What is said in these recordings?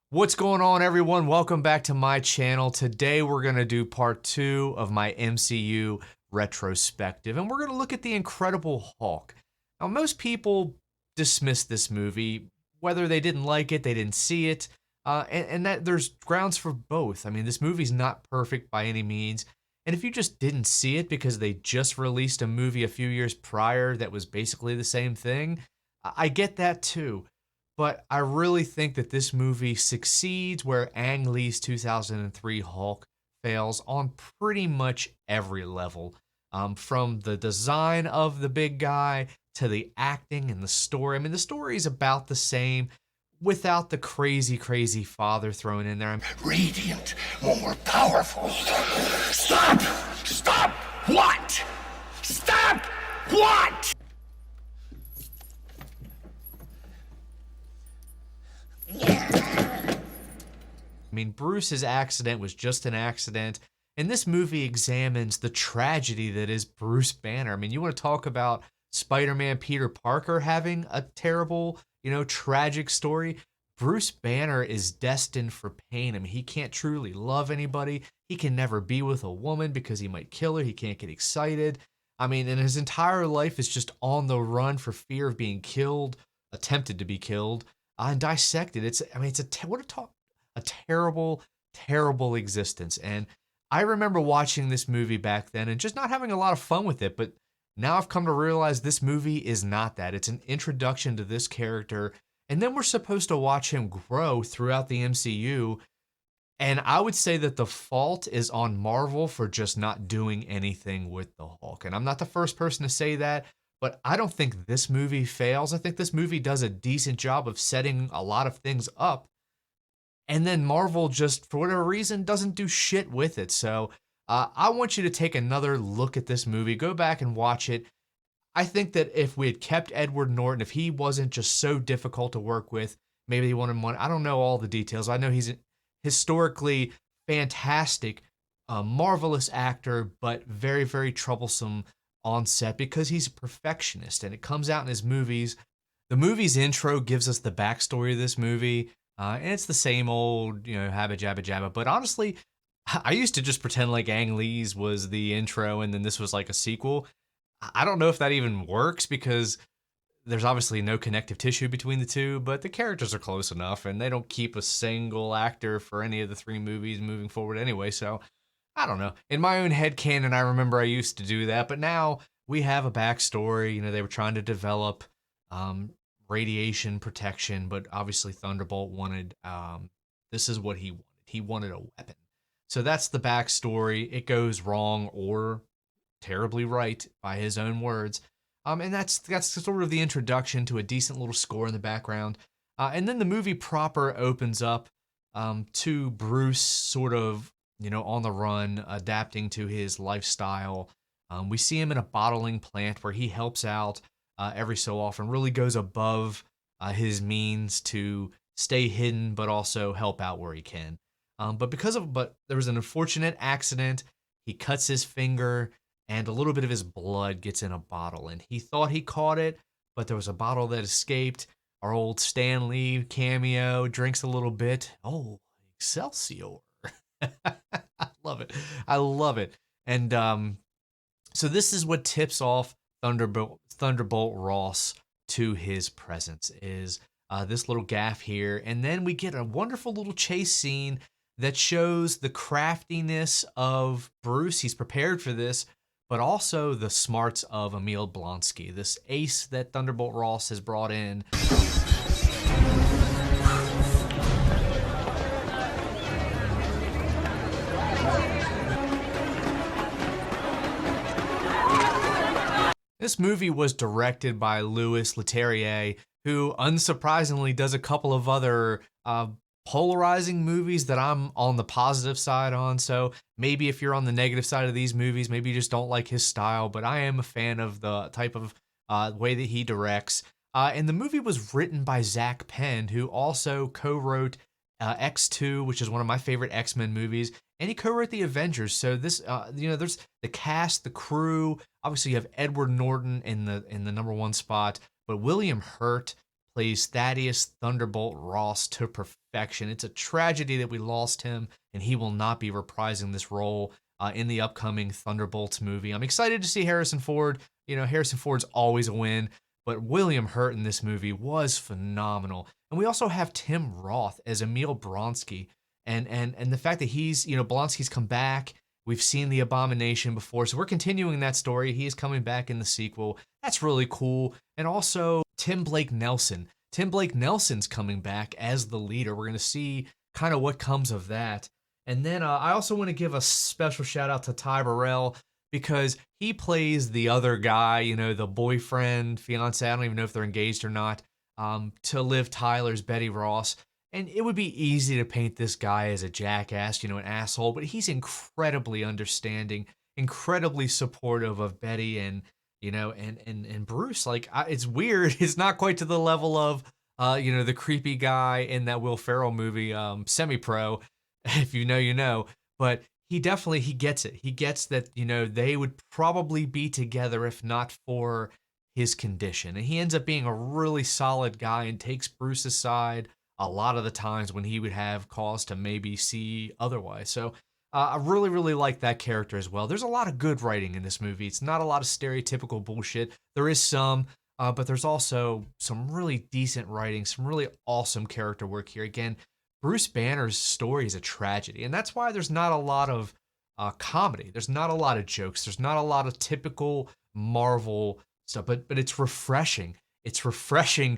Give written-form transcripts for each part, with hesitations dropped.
What's going on, everyone? Welcome back to my channel. Today we're going to do part 2 of my MCU retrospective, and we're going to look at The Incredible Hulk. Now, most people dismiss this movie, whether they didn't like it, they didn't see it, and that there's grounds for both. I mean, this movie's not perfect by any means, and if you just didn't see it because they just released a movie a few years prior that was basically the same thing, I get that too. But I really think that this movie succeeds where Ang Lee's 2003 Hulk fails on pretty much every level. From the design of the big guy to the acting and the story. I mean, the story is about the same without the crazy, crazy father thrown in there. Radiant, more powerful. Stop! Stop! What? Stop! What? I mean, Bruce's accident was just an accident, and this movie examines the tragedy that is Bruce Banner. I mean, you want to talk about Spider-Man Peter Parker having a terrible, tragic story? Bruce Banner is destined for pain. I mean, he can't truly love anybody. He can never be with a woman because he might kill her. He can't get excited. I mean, and his entire life is just on the run for fear of being killed, attempted to be killed, and dissected. A terrible, terrible existence. And I remember watching this movie back then and just not having a lot of fun with it. But now I've come to realize this movie is not that. It's an introduction to this character. And then we're supposed to watch him grow throughout the MCU. And I would say that the fault is on Marvel for just not doing anything with the Hulk. And I'm not the first person to say that, but I don't think this movie fails. I think this movie does a decent job of setting a lot of things up. And then Marvel just, for whatever reason, doesn't do shit with it. So I want you to take another look at this movie. Go back and watch it. I think that if we had kept Edward Norton, if he wasn't just so difficult to work with, maybe they wanted one. I don't know all the details. I know he's a historically fantastic, marvelous actor, but very, very troublesome on set because he's a perfectionist. And it comes out in his movies. The movie's intro gives us the backstory of this movie. And it's the same old, habba jabba jabba. But honestly, I used to just pretend like Ang Lee's was the intro and then this was like a sequel. I don't know if that even works because there's obviously no connective tissue between the two, but the characters are close enough and they don't keep a single actor for any of the three movies moving forward anyway. So I don't know. In my own headcanon, I remember I used to do that, but now we have a backstory. They were trying to develop radiation protection, but obviously Thunderbolt wanted, this is what he wanted. He wanted a weapon. So that's the backstory. It goes wrong or terribly right by his own words. And that's sort of the introduction to a decent little score in the background. And then the movie proper opens up to Bruce sort of, on the run, adapting to his lifestyle. We see him in a bottling plant where he helps out every so often, really goes above his means to stay hidden, but also help out where he can. But there was an unfortunate accident. He cuts his finger, and a little bit of his blood gets in a bottle, and he thought he caught it, but there was a bottle that escaped. Our old Stan Lee cameo drinks a little bit. Oh, Excelsior! I love it. I love it. And so this is what tips off Thunderbolt Ross to his presence is this little gaff here. And then we get a wonderful little chase scene that shows the craftiness of Bruce. He's prepared for this, but also the smarts of Emil Blonsky, this ace that Thunderbolt Ross has brought in. This movie was directed by Louis Leterrier, who unsurprisingly does a couple of other polarizing movies that I'm on the positive side on. So maybe if you're on the negative side of these movies, maybe you just don't like his style, but I am a fan of the type of way that he directs. And the movie was written by Zach Penn, who also co-wrote X2, which is one of my favorite X-Men movies, and he co-wrote the Avengers. So this, there's the cast, the crew. Obviously, you have Edward Norton in the number one spot, but William Hurt plays Thaddeus Thunderbolt Ross to perfection. It's a tragedy that we lost him, and he will not be reprising this role in the upcoming Thunderbolts movie. I'm excited to see Harrison Ford. Harrison Ford's always a win, but William Hurt in this movie was phenomenal. And we also have Tim Roth as Emil Blonsky, and the fact that Blonsky's come back. We've seen the Abomination before, so we're continuing that story. He is coming back in the sequel. That's really cool. And also Tim Blake Nelson. Tim Blake Nelson's coming back as the leader. We're going to see kind of what comes of that. And then I also want to give a special shout out to Ty Burrell because he plays the other guy, the boyfriend, fiance. I don't even know if they're engaged or not, to Liv Tyler's Betty Ross. And it would be easy to paint this guy as a jackass, an asshole, but he's incredibly understanding, incredibly supportive of Betty and Bruce. Like, it's weird. It's not quite to the level of, the creepy guy in that Will Ferrell movie, Semi-Pro. If you know, you know. But he gets it. He gets that, they would probably be together if not for his condition. And he ends up being a really solid guy and takes Bruce's side a lot of the times when he would have cause to maybe see otherwise. So I really, really like that character as well. There's a lot of good writing in this movie. It's not a lot of stereotypical bullshit. There is some, but there's also some really decent writing, some really awesome character work here. Again, Bruce Banner's story is a tragedy, and that's why there's not a lot of comedy. There's not a lot of jokes. There's not a lot of typical Marvel stuff, but it's refreshing. It's refreshing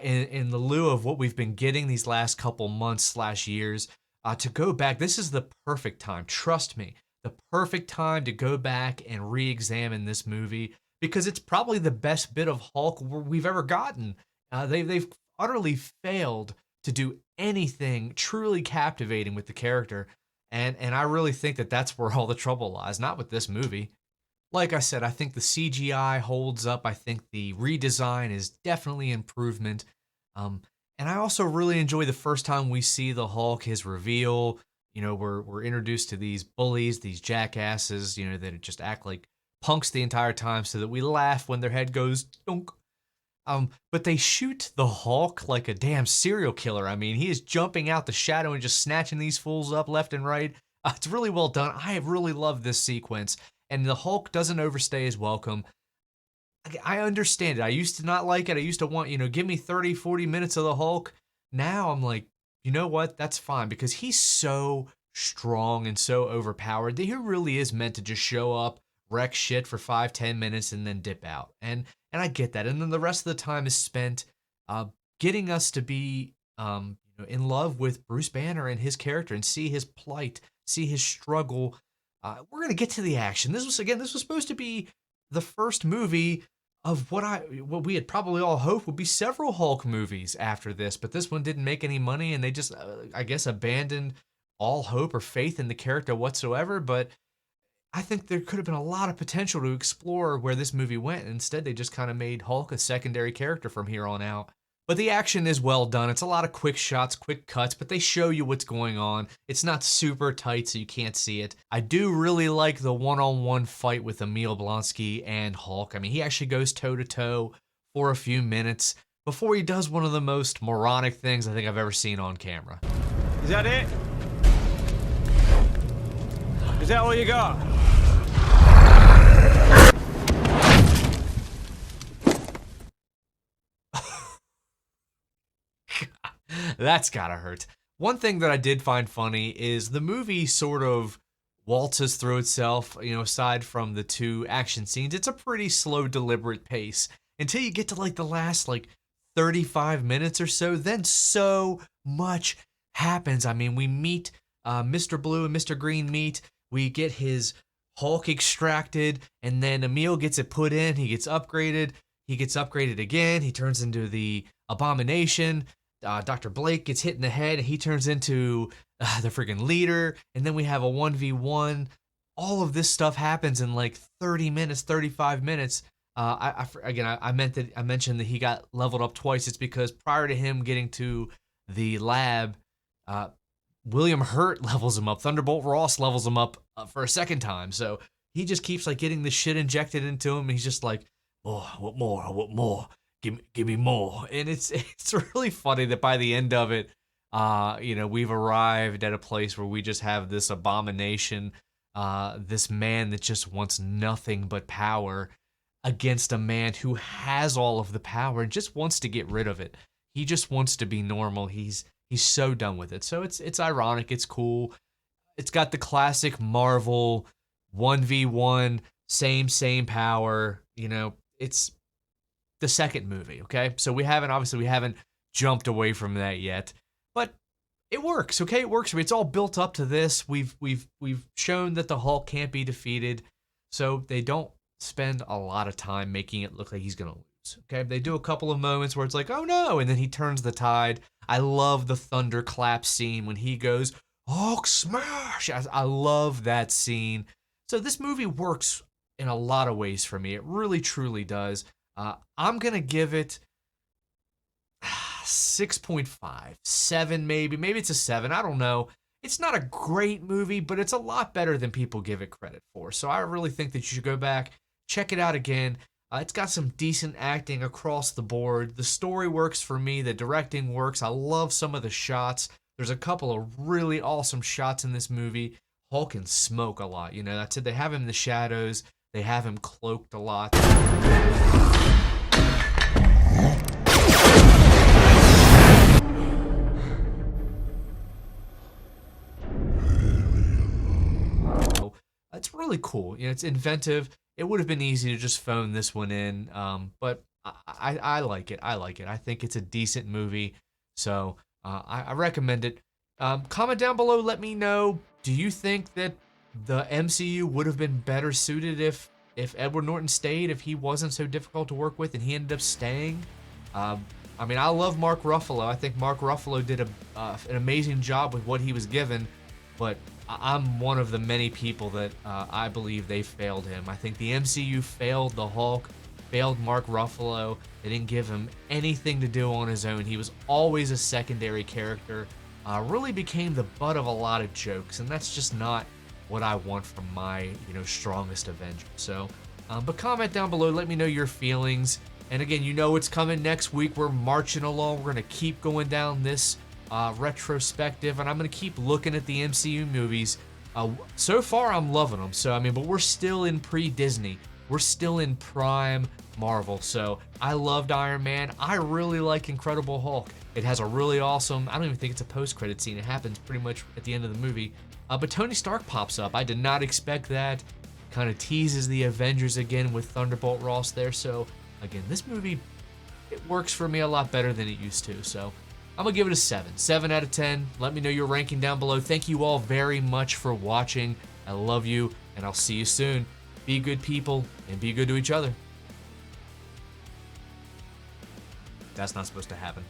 in the lieu of what we've been getting these last couple months / years, to go back. This is the perfect time. Trust me, the perfect time to go back and re-examine this movie because it's probably the best bit of Hulk we've ever gotten. They've utterly failed to do anything truly captivating with the character, and I really think that that's where all the trouble lies, not with this movie. Like I said, I think the CGI holds up. I think the redesign is definitely improvement. And I also really enjoy the first time we see the Hulk, his reveal. We're introduced to these bullies, these jackasses, that just act like punks the entire time so that we laugh when their head goes dunk. But they shoot the Hulk like a damn serial killer. I mean, he is jumping out the shadow and just snatching these fools up left and right. It's really well done. I really love this sequence. And the Hulk doesn't overstay his welcome. I understand it. I used to not like it. I used to want, give me 30, 40 minutes of the Hulk. Now I'm like, you know what? That's fine because he's so strong and so overpowered that he really is meant to just show up, wreck shit for 5-10 minutes, and then dip out. And I get that. And then the rest of the time is spent getting us to be in love with Bruce Banner and his character and see his plight, see his struggle. We're going to get to the action. This was supposed to be the first movie of what we had probably all hoped would be several Hulk movies after this, but this one didn't make any money, and they just, I guess, abandoned all hope or faith in the character whatsoever. But I think there could have been a lot of potential to explore where this movie went. Instead, they just kind of made Hulk a secondary character from here on out. But the action is well done. It's a lot of quick shots, quick cuts, but they show you what's going on. It's not super tight, so you can't see it. I do really like the one-on-one fight with Emil Blonsky and Hulk. I mean, he actually goes toe-to-toe for a few minutes before he does one of the most moronic things I think I've ever seen on camera. Is that it? Is that all you got? That's gotta hurt. One thing that I did find funny is the movie sort of waltzes through itself, aside from the two action scenes. It's a pretty slow, deliberate pace until you get to the last 35 minutes or so. Then so much happens. I mean, we meet Mr. Blue and Mr. Green meet. We get his Hulk extracted, and then Emil gets it put in. He gets upgraded. He gets upgraded again. He turns into the Abomination. Dr. Blake gets hit in the head, and he turns into the freaking leader, and then we have a 1v1. All of this stuff happens in 30 minutes, 35 minutes. I mentioned that he got leveled up twice. It's because prior to him getting to the lab, William Hurt levels him up. Thunderbolt Ross levels him up for a second time. So he just keeps getting the shit injected into him, and he's just like, oh, what more? What more? give me more. And it's really funny that by the end of it, we've arrived at a place where we just have this abomination, this man that just wants nothing but power against a man who has all of the power and just wants to get rid of it. He just wants to be normal. He's so done with it. So it's ironic. It's cool. It's got the classic Marvel 1v1, same power. It's the second movie, okay? So we haven't jumped away from that yet. But it works, okay? It works. It's all built up to this. We've shown that the Hulk can't be defeated. So they don't spend a lot of time making it look like he's going to lose, okay? They do a couple of moments where it's like, "Oh no," and then he turns the tide. I love the thunderclap scene when he goes, "Hulk smash!" I love that scene. So this movie works in a lot of ways for me. It really, truly does. I'm going to give it 6.5, 7 maybe. Maybe it's a 7. I don't know. It's not a great movie, but it's a lot better than people give it credit for. So I really think that you should go back, check it out again. It's got some decent acting across the board. The story works for me. The directing works. I love some of the shots. There's a couple of really awesome shots in this movie. Hulk can smoke a lot. That's it. They have him in the shadows. They have him cloaked a lot. It's really cool. It's inventive. It would have been easy to just phone this one in, but I like it. I like it. I think it's a decent movie, so I recommend it. Comment down below. Let me know. Do you think that the MCU would have been better suited if Edward Norton stayed, if he wasn't so difficult to work with and he ended up staying? I love Mark Ruffalo. I think Mark Ruffalo did an amazing job with what he was given, but I'm one of the many people that I believe they failed him. I think the MCU failed the Hulk, failed Mark Ruffalo. They didn't give him anything to do on his own. He was always a secondary character. Really became the butt of a lot of jokes, and that's just not what I want from my strongest Avenger. So, but comment down below. Let me know your feelings. And again, it's coming next week. We're marching along. We're gonna keep going down this retrospective, and I'm gonna keep looking at the MCU movies. So far, I'm loving them. So but we're still in pre-Disney. We're still in prime Marvel. So I loved Iron Man. I really like Incredible Hulk. It has a really awesome, I don't even think it's a post-credit scene. It happens pretty much at the end of the movie. But Tony Stark pops up. I did not expect that. Kind of teases the Avengers again with Thunderbolt Ross there. So again, this movie, it works for me a lot better than it used to. So I'm going to give it a 7. 7 out of 10. Let me know your ranking down below. Thank you all very much for watching. I love you, and I'll see you soon. Be good people, and be good to each other. That's not supposed to happen.